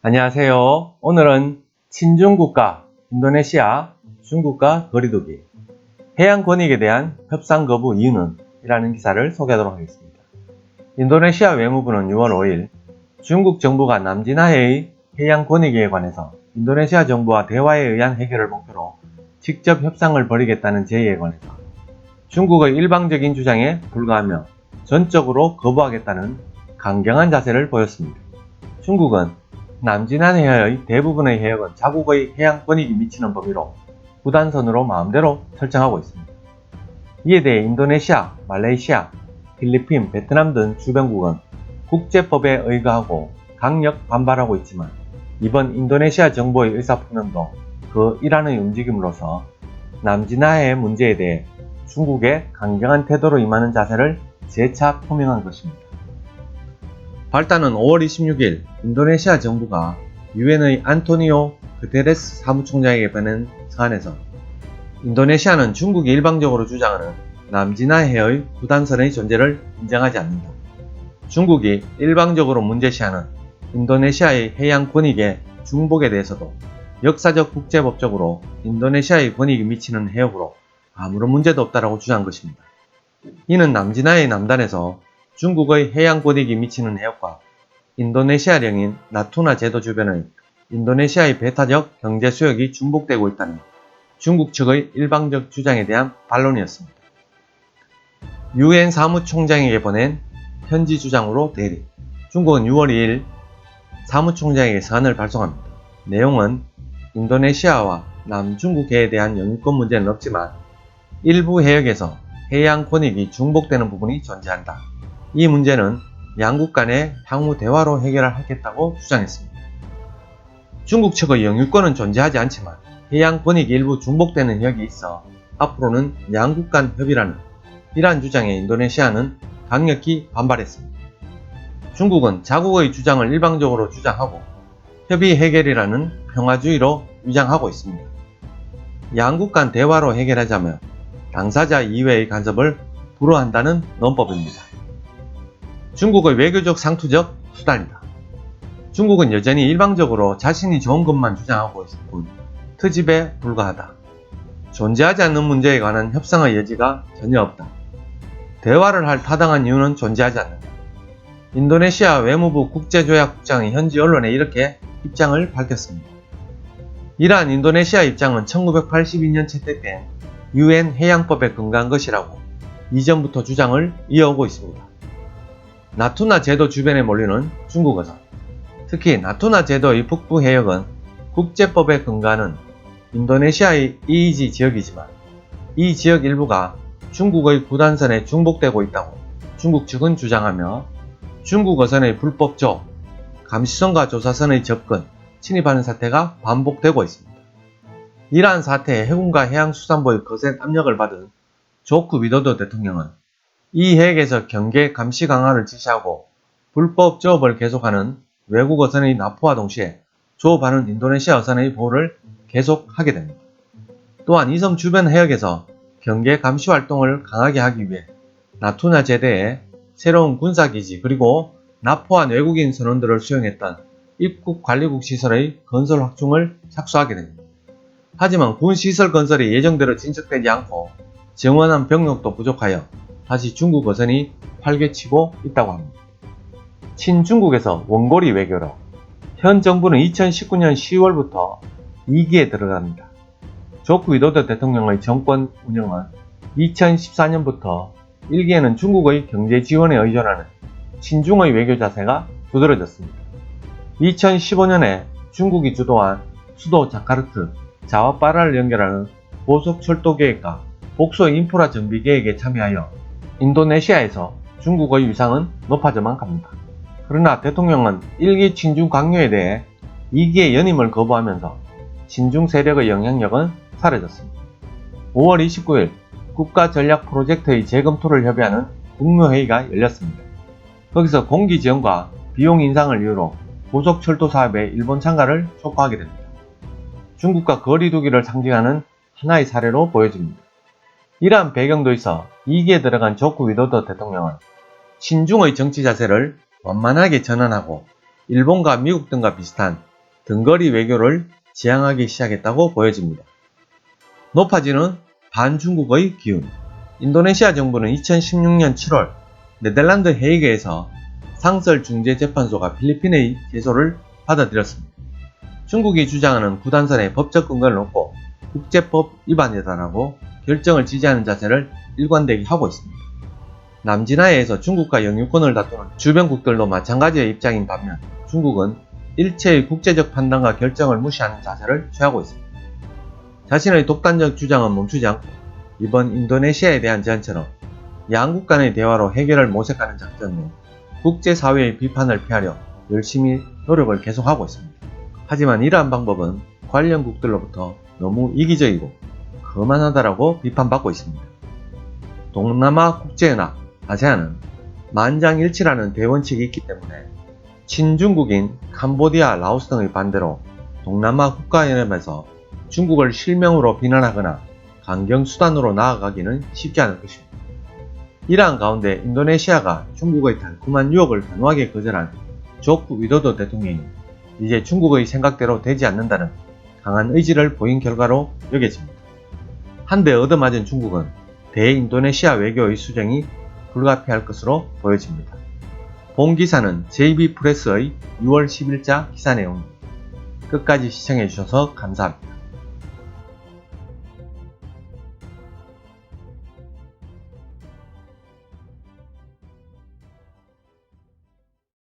안녕하세요. 오늘은 친중국가 인도네시아, 중국과 거리두기, 해양 권익에 대한 협상 거부 이유는? 이라는 기사를 소개하도록 하겠습니다. 인도네시아 외무부는 6월 5일 중국 정부가 남진해의 해양 권익에 관해서 인도네시아 정부와 대화에 의한 해결을 목표로 직접 협상을 벌이겠다는 제의에 관해서 중국의 일방적인 주장에 불과하며 전적으로 거부하겠다는 강경한 자세를 보였습니다. 중국은 남진해의 대부분의 해역은 자국의 해양 권익이 미치는 범위로 구단선으로 마음대로 설정하고 있습니다. 이에 대해 인도네시아, 말레이시아, 필리핀, 베트남 등 주변국은 국제법에 의거하고 강력 반발하고 있지만 이번 인도네시아 정부의 의사표명도 그 일환의 움직임으로서 남진해 문제에 대해 중국의 강경한 태도로 임하는 자세를 재차 표명한 것입니다. 발단은 5월 26일 인도네시아 정부가 유엔의 안토니오 그테레스 사무총장에게 보낸 서한에서 인도네시아는 중국이 일방적으로 주장하는 남진해의 구단선의 존재를 인정하지 않는다. 중국이 일방적으로 문제시하는 인도네시아의 해양 권익의 중복에 대해서도 역사적 국제법적으로 인도네시아의 권익이 미치는 해역으로 아무런 문제도 없다라고 주장한 것입니다. 이는 남진해의 남단에서 중국의 해양 권익이 미치는 해역과 인도네시아령인 나투나 제도 주변의 인도네시아의 배타적 경제 수역이 중복되고 있다는 중국 측의 일방적 주장에 대한 반론이었습니다. 유엔 사무총장에게 보낸 현지 주장으로 대리. 중국은 6월 2일 사무총장에게 서한을 발송합니다. 내용은 인도네시아와 남중국해에 대한 영유권 문제는 없지만 일부 해역에서 해양 권익이 중복되는 부분이 존재한다. 이 문제는 양국 간의 향후 대화로 해결하겠다고 주장했습니다. 중국 측의 영유권은 존재하지 않지만 해양 권익이 일부 중복되는 해역이 있어 앞으로는 양국 간 협의라는 이러한 주장에 인도네시아는 강력히 반발했습니다. 중국은 자국의 주장을 일방적으로 주장하고 협의 해결이라는 평화주의로 위장하고 있습니다. 양국 간 대화로 해결하자면 당사자 이외의 간섭을 불허한다는 논법입니다. 중국의 외교적 상투적 수단이다. 중국은 여전히 일방적으로 자신이 좋은 것만 주장하고 있을 뿐 트집에 불과하다. 존재하지 않는 문제에 관한 협상의 여지가 전혀 없다. 대화를 할 타당한 이유는 존재하지 않는다. 인도네시아 외무부 국제조약국장이 현지 언론에 이렇게 입장을 밝혔습니다. 이러한 인도네시아 입장은 1982년 채택된 유엔 해양법에 근거한 것이라고 이전부터 주장을 이어오고 있습니다. 나투나 제도 주변에 몰리는 중국 어선. 특히 나투나 제도의 북부 해역은 국제법에 근거하는 인도네시아의 EEZ 지역이지만 이 지역 일부가 중국의 구단선에 중복되고 있다고 중국 측은 주장하며 중국 어선의 불법 조업, 감시선과 조사선의 접근, 침입하는 사태가 반복되고 있습니다. 이러한 사태에 해군과 해양수산부의 거센 압력을 받은 조코 위도도 대통령은 이 해역에서 경계 감시 강화를 지시하고 불법 조업을 계속하는 외국 어선의 납포와 동시에 조업하는 인도네시아 어선의 보호를 계속하게 됩니다. 또한 이 섬 주변 해역에서 경계 감시 활동을 강하게 하기 위해 나투나 제대에 새로운 군사기지 그리고 납포한 외국인 선원들을 수용했던 입국 관리국 시설의 건설 확충을 착수하게 됩니다. 하지만 군 시설 건설이 예정대로 진척되지 않고 정원한 병력도 부족하여 다시 중국 어선이 활개치고 있다고 합니다. 친중국에서 원고리 외교로 현 정부는 2019년 10월부터 2기에 들어갑니다. 조코 위도도 대통령의 정권 운영은 2014년부터 1기에는 중국의 경제 지원에 의존하는 친중의 외교 자세가 두드러졌습니다. 2015년에 중국이 주도한 수도 자카르트, 자와파라를 연결하는 고속철도 계획과 복소 인프라 정비 계획에 참여하여 인도네시아에서 중국의 위상은 높아져만 갑니다. 그러나 대통령은 1기 친중 강요에 대해 2기의 연임을 거부하면서 친중 세력의 영향력은 사라졌습니다. 5월 29일 국가전략 프로젝트의 재검토를 협의하는 국무회의가 열렸습니다. 거기서 공기 지원과 비용 인상을 이유로 고속철도 사업에 일본 참가를 촉구하게 됩니다. 중국과 거리두기를 상징하는 하나의 사례로 보여집니다. 이러한 배경도 있어 2기에 들어간 조코 위도도 대통령은 친중의 정치 자세를 완만하게 전환하고 일본과 미국 등과 비슷한 등거리 외교를 지향하기 시작했다고 보여집니다. 높아지는 반중국의 기운. 인도네시아 정부는 2016년 7월 네덜란드 헤이그에서 상설중재재판소가 필리핀의 제소를 받아들였습니다. 중국이 주장하는 구단선의 법적 근거를 놓고 국제법 위반이다라고 결정을 지지하는 자세를 일관되게 하고 있습니다. 남진하에에서 중국과 영유권을 다투는 주변국들도 마찬가지의 입장인 반면 중국은 일체의 국제적 판단과 결정을 무시하는 자세를 취하고 있습니다. 자신의 독단적 주장은 멈추지 않고 이번 인도네시아에 대한 제안처럼 양국 간의 대화로 해결을 모색하는 작전으로 국제사회의 비판을 피하려 열심히 노력을 계속하고 있습니다. 하지만 이러한 방법은 관련국들로부터 너무 이기적이고 거만하다라고 비판받고 있습니다. 동남아 국제연합 아세안은 만장일치라는 대원칙이 있기 때문에 친중국인 캄보디아, 라오스 등의 반대로 동남아 국가연합에서 중국을 실명으로 비난하거나 강경수단으로 나아가기는 쉽지 않을 것입니다. 이러한 가운데 인도네시아가 중국의 달콤한 유혹을 단호하게 거절한 조코 위도도 대통령이 이제 중국의 생각대로 되지 않는다는 강한 의지를 보인 결과로 여겨집니다. 한데 얻어맞은 중국은 대인도네시아 외교의 수정이 불가피할 것으로 보여집니다. 본 기사는 JB프레스의 6월 10일자 기사 내용입니다. 끝까지 시청해주셔서 감사합니다.